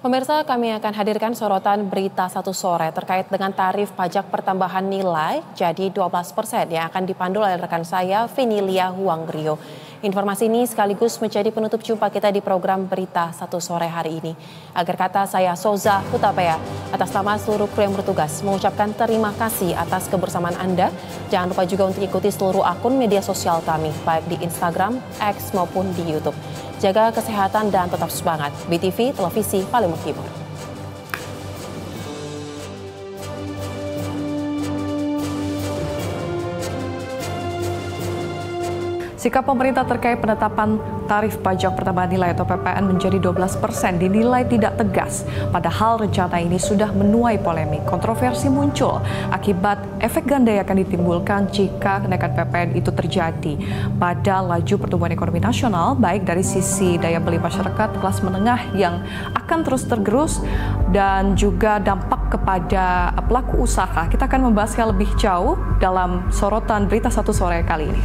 Pemirsa, kami akan hadirkan sorotan berita satu sore terkait dengan tarif pajak pertambahan nilai jadi 12% yang akan dipandu oleh rekan saya, Vinilia Huangrio. Informasi ini sekaligus menjadi penutup jumpa kita di program Berita Satu Sore hari ini. Akhir kata saya Soza Hutapea, atas nama seluruh kru yang bertugas mengucapkan terima kasih atas kebersamaan Anda. Jangan lupa juga untuk ikuti seluruh akun media sosial kami, baik di Instagram, X maupun di YouTube. Jaga kesehatan dan tetap semangat. BTV, televisi paling menghibur. Sikap pemerintah terkait penetapan tarif pajak pertambahan nilai atau PPN menjadi 12% dinilai tidak tegas. Padahal rencana ini sudah menuai polemik. Kontroversi muncul akibat efek ganda yang akan ditimbulkan jika kenaikan PPN itu terjadi pada laju pertumbuhan ekonomi nasional, baik dari sisi daya beli masyarakat kelas menengah yang akan terus tergerus dan juga dampak kepada pelaku usaha. Kita akan membahasnya lebih jauh dalam sorotan Berita Satu Sore kali ini.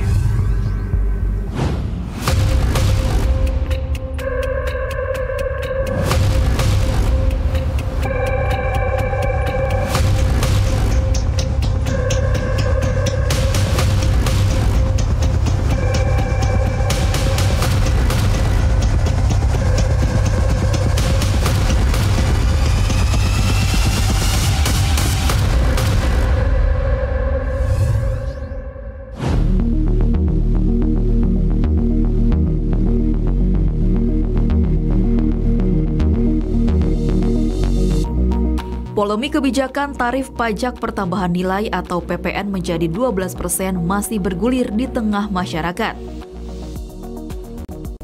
Polemik kebijakan tarif pajak pertambahan nilai atau PPN menjadi 12% masih bergulir di tengah masyarakat.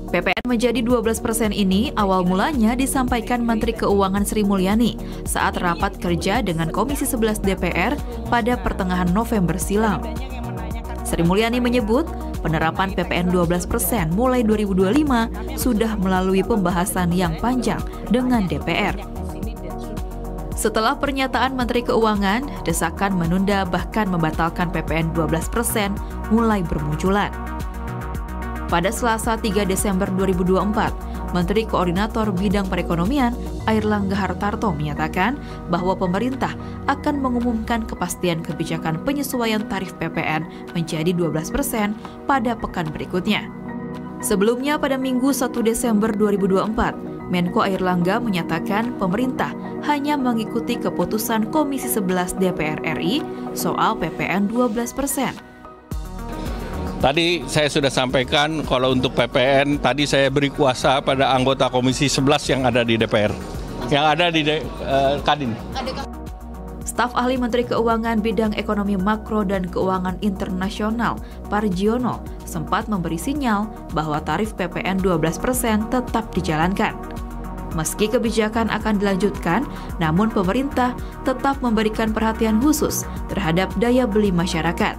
PPN menjadi 12% ini awal mulanya disampaikan Menteri Keuangan Sri Mulyani saat rapat kerja dengan Komisi 11 DPR pada pertengahan November silam. Sri Mulyani menyebut penerapan PPN 12% mulai 2025 sudah melalui pembahasan yang panjang dengan DPR. Setelah pernyataan Menteri Keuangan, desakan menunda bahkan membatalkan PPN 12% mulai bermunculan. Pada Selasa 3 Desember 2024, Menteri Koordinator Bidang Perekonomian Airlangga Hartarto menyatakan bahwa pemerintah akan mengumumkan kepastian kebijakan penyesuaian tarif PPN menjadi 12% pada pekan berikutnya. Sebelumnya pada Minggu 1 Desember 2024, Menko Airlangga menyatakan pemerintah hanya mengikuti keputusan Komisi 11 DPR RI soal PPN 12%. Tadi saya sudah sampaikan kalau untuk PPN, tadi saya beri kuasa pada anggota Komisi 11 yang ada di DPR, yang ada di Kadin. Staf ahli Menteri Keuangan Bidang Ekonomi Makro dan Keuangan Internasional, Parjiono, sempat memberi sinyal bahwa tarif PPN 12% tetap dijalankan. Meski kebijakan akan dilanjutkan, namun pemerintah tetap memberikan perhatian khusus terhadap daya beli masyarakat.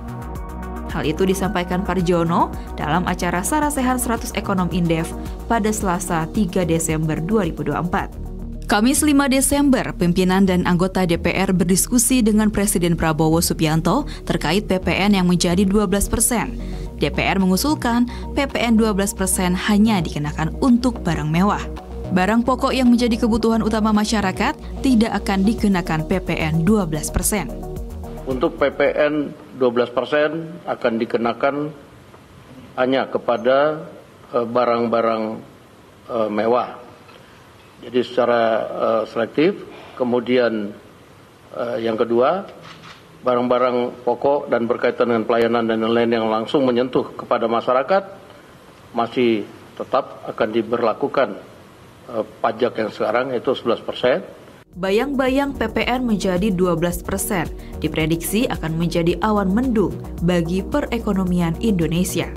Hal itu disampaikan Parjiono dalam acara Sarasehan 100 Ekonom Indef pada Selasa 3 Desember 2024. Kamis 5 Desember, pimpinan dan anggota DPR berdiskusi dengan Presiden Prabowo Subianto terkait PPN yang menjadi 12%. DPR mengusulkan PPN 12% hanya dikenakan untuk barang mewah. Barang pokok yang menjadi kebutuhan utama masyarakat tidak akan dikenakan PPN 12%. Untuk PPN 12% akan dikenakan hanya kepada barang-barang mewah. Jadi secara selektif. Kemudian yang kedua, barang-barang pokok dan berkaitan dengan pelayanan dan lain-lain yang langsung menyentuh kepada masyarakat masih tetap akan diberlakukan pajak yang sekarang yaitu 11%. Bayang-bayang PPN menjadi 12%, diprediksi akan menjadi awan mendung bagi perekonomian Indonesia.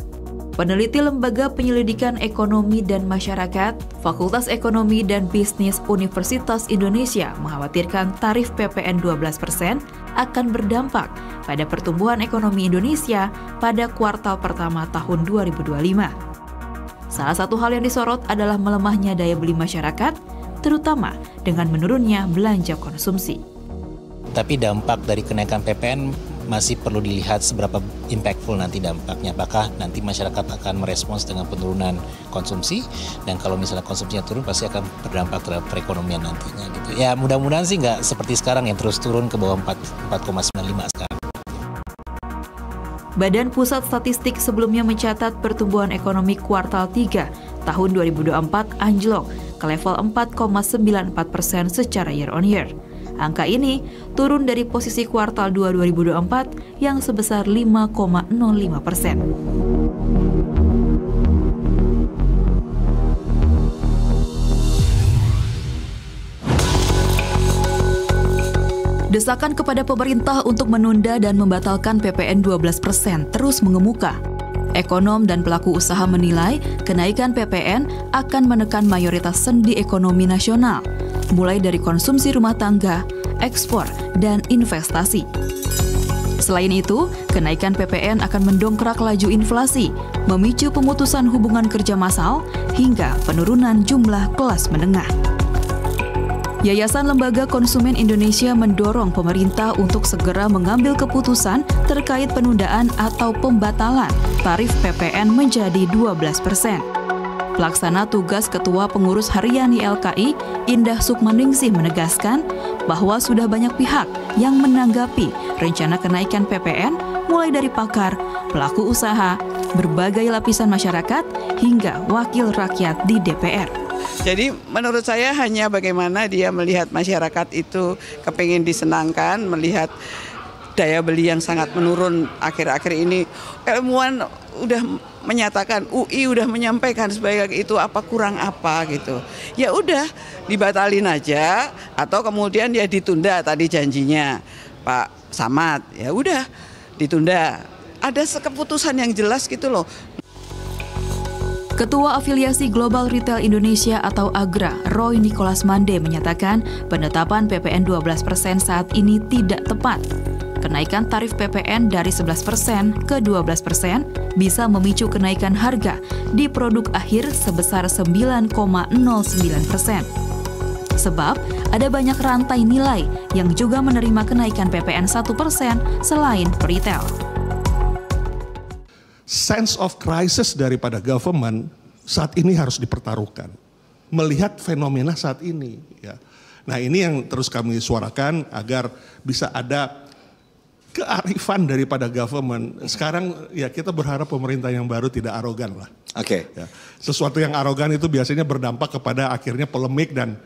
Peneliti Lembaga Penyelidikan Ekonomi dan Masyarakat, Fakultas Ekonomi dan Bisnis Universitas Indonesia mengkhawatirkan tarif PPN 12% akan berdampak pada pertumbuhan ekonomi Indonesia pada kuartal pertama tahun 2025. Salah satu hal yang disorot adalah melemahnya daya beli masyarakat, terutama dengan menurunnya belanja konsumsi. Tapi dampak dari kenaikan PPN masih perlu dilihat seberapa impactful nanti dampaknya. Apakah nanti masyarakat akan merespons dengan penurunan konsumsi, dan kalau misalnya konsumsinya turun pasti akan berdampak terhadap perekonomian nantinya gitu. Ya mudah-mudahan sih nggak seperti sekarang yang terus turun ke bawah 4,95 sekarang. Badan Pusat Statistik sebelumnya mencatat pertumbuhan ekonomi kuartal 3 tahun 2024 anjlok ke level 4,94% secara year on year. Angka ini turun dari posisi kuartal 2 2024 yang sebesar 5,05%. Desakan kepada pemerintah untuk menunda dan membatalkan PPN 12% terus mengemuka. Ekonom dan pelaku usaha menilai kenaikan PPN akan menekan mayoritas sendi ekonomi nasional, mulai dari konsumsi rumah tangga, ekspor, dan investasi. Selain itu, kenaikan PPN akan mendongkrak laju inflasi, memicu pemutusan hubungan kerja massal, hingga penurunan jumlah kelas menengah. Yayasan Lembaga Konsumen Indonesia mendorong pemerintah untuk segera mengambil keputusan terkait penundaan atau pembatalan tarif PPN menjadi 12%. Pelaksana tugas Ketua Pengurus Harian YLKI, Indah Sukmaningsih menegaskan bahwa sudah banyak pihak yang menanggapi rencana kenaikan PPN mulai dari pakar, pelaku usaha, berbagai lapisan masyarakat, hingga wakil rakyat di DPR. Jadi menurut saya hanya bagaimana dia melihat masyarakat itu kepingin disenangkan, melihat daya beli yang sangat menurun akhir-akhir ini. Ilmuwan udah menyatakan, UI udah menyampaikan sebagai itu apa kurang apa gitu. Ya udah dibatalin aja atau kemudian ya ditunda tadi janjinya Pak Samad. Ya udah ditunda. Ada keputusan yang jelas gitu loh. Ketua Afiliasi Global Retail Indonesia atau AGRA, Roy Nicholas Mande menyatakan penetapan PPN 12% saat ini tidak tepat. Kenaikan tarif PPN dari 11% ke 12% bisa memicu kenaikan harga di produk akhir sebesar 9,09%. Sebab ada banyak rantai nilai yang juga menerima kenaikan PPN 1% selain retail. Sense of crisis daripada government saat ini harus dipertaruhkan. Melihat fenomena saat ini. Ya. Nah ini yang terus kami suarakan agar bisa ada kearifan daripada government. Sekarang ya kita berharap pemerintah yang baru tidak arogan lah. Oke. Ya. Sesuatu yang arogan itu biasanya berdampak kepada akhirnya polemik dan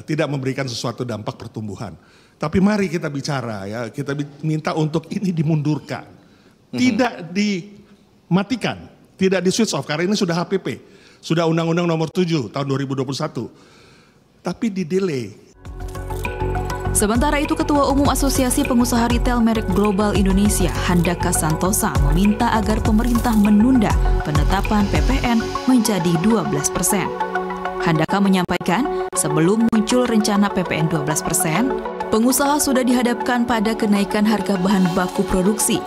tidak memberikan sesuatu dampak pertumbuhan. Tapi mari kita bicara ya, kita minta untuk ini dimundurkan. Tidak dimatikan, tidak di switch off karena ini sudah HPP, sudah Undang-Undang Nomor 7 tahun 2021. Tapi di delay. Sementara itu, Ketua Umum Asosiasi Pengusaha Retail Merek Global Indonesia, Handaka Santosa, meminta agar pemerintah menunda penetapan PPN menjadi 12%. Handaka menyampaikan, sebelum muncul rencana PPN 12%, pengusaha sudah dihadapkan pada kenaikan harga bahan baku produksi.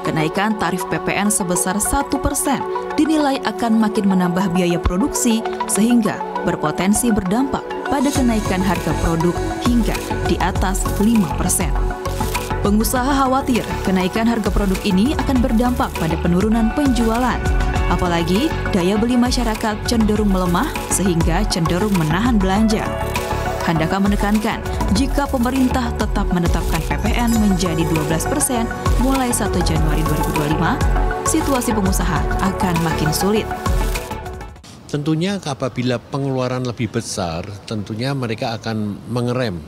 Kenaikan tarif PPN sebesar 1% dinilai akan makin menambah biaya produksi sehingga berpotensi berdampak pada kenaikan harga produk hingga di atas 5%. Pengusaha khawatir kenaikan harga produk ini akan berdampak pada penurunan penjualan. Apalagi daya beli masyarakat cenderung melemah sehingga cenderung menahan belanja. Handaka menekankan, jika pemerintah tetap menetapkan PPN menjadi 12% mulai 1 Januari 2025, situasi pengusaha akan makin sulit. Tentunya apabila pengeluaran lebih besar, tentunya mereka akan mengerem,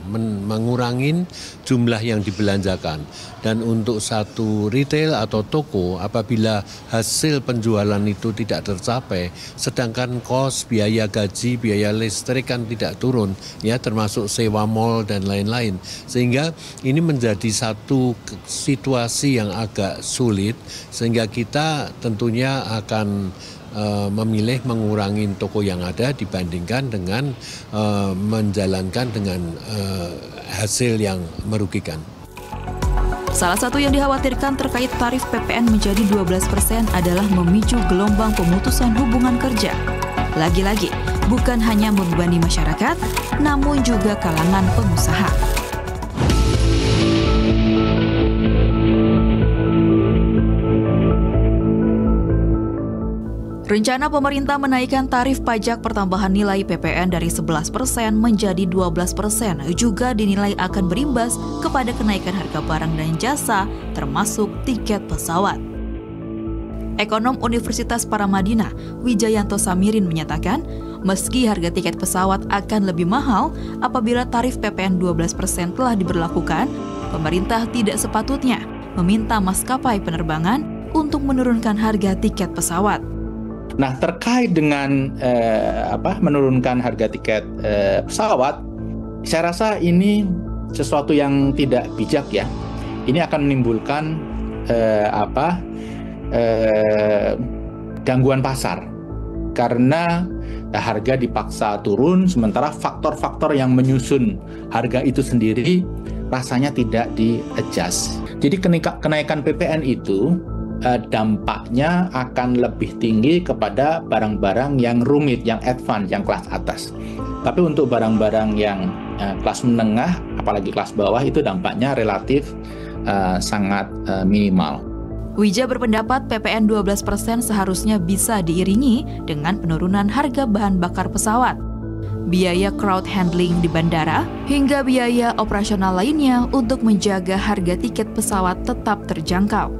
mengurangin jumlah yang dibelanjakan. Dan untuk satu retail atau toko, apabila hasil penjualan itu tidak tercapai, sedangkan kos, biaya gaji, biaya listrik kan tidak turun, ya termasuk sewa mal dan lain-lain. Sehingga ini menjadi satu situasi yang agak sulit, sehingga kita tentunya akan memilih mengurangi toko yang ada dibandingkan dengan menjalankan dengan hasil yang merugikan. Salah satu yang dikhawatirkan terkait tarif PPN menjadi 12% adalah memicu gelombang pemutusan hubungan kerja. Lagi-lagi, bukan hanya membebani masyarakat, namun juga kalangan pengusaha. Rencana pemerintah menaikkan tarif pajak pertambahan nilai PPN dari 11% menjadi 12% juga dinilai akan berimbas kepada kenaikan harga barang dan jasa, termasuk tiket pesawat. Ekonom Universitas Paramadina, Wijayanto Samirin menyatakan, meski harga tiket pesawat akan lebih mahal apabila tarif PPN 12% telah diberlakukan, pemerintah tidak sepatutnya meminta maskapai penerbangan untuk menurunkan harga tiket pesawat. Nah, terkait dengan menurunkan harga tiket pesawat, saya rasa ini sesuatu yang tidak bijak ya. Ini akan menimbulkan gangguan pasar karena harga dipaksa turun, sementara faktor-faktor yang menyusun harga itu sendiri rasanya tidak di-adjust. Jadi kenaikan PPN itu dampaknya akan lebih tinggi kepada barang-barang yang rumit, yang advance, yang kelas atas. Tapi untuk barang-barang yang kelas menengah, apalagi kelas bawah, itu dampaknya relatif sangat minimal. Wija berpendapat PPN 12% seharusnya bisa diiringi dengan penurunan harga bahan bakar pesawat, biaya crowd handling di bandara, hingga biaya operasional lainnya untuk menjaga harga tiket pesawat tetap terjangkau.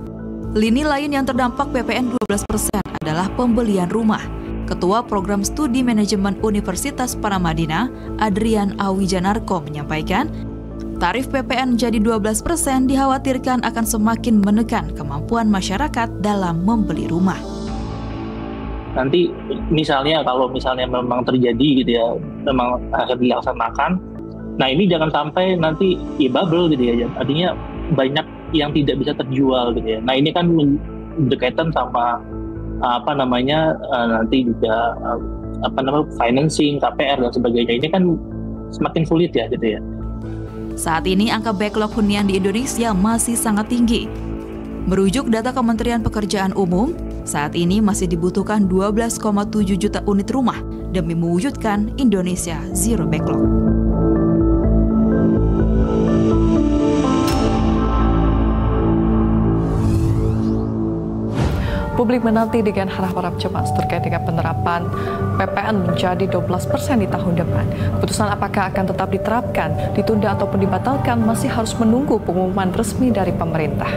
Lini lain yang terdampak PPN 12% adalah pembelian rumah. Ketua Program Studi Manajemen Universitas Paramadina, Adrian Awijanarko menyampaikan, tarif PPN jadi 12% dikhawatirkan akan semakin menekan kemampuan masyarakat dalam membeli rumah. Nanti misalnya kalau memang terjadi gitu ya, memang akan dilaksanakan, nah ini jangan sampai nanti bubble gitu ya, artinya banyak yang tidak bisa terjual gitu ya. Nah ini kan berkaitan sama nanti juga financing, KPR dan sebagainya. Ini kan semakin sulit ya gitu ya. Saat ini angka backlog hunian di Indonesia masih sangat tinggi. Merujuk data Kementerian Pekerjaan Umum, saat ini masih dibutuhkan 12,7 juta unit rumah demi mewujudkan Indonesia Zero Backlog. Publik menanti dengan harap-harap cemas terkait dengan penerapan PPN menjadi 12% di tahun depan. Keputusan apakah akan tetap diterapkan, ditunda ataupun dibatalkan masih harus menunggu pengumuman resmi dari pemerintah.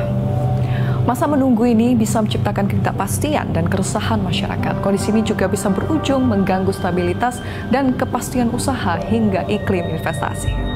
Masa menunggu ini bisa menciptakan ketidakpastian dan keresahan masyarakat. Kondisi ini juga bisa berujung mengganggu stabilitas dan kepastian usaha hingga iklim investasi.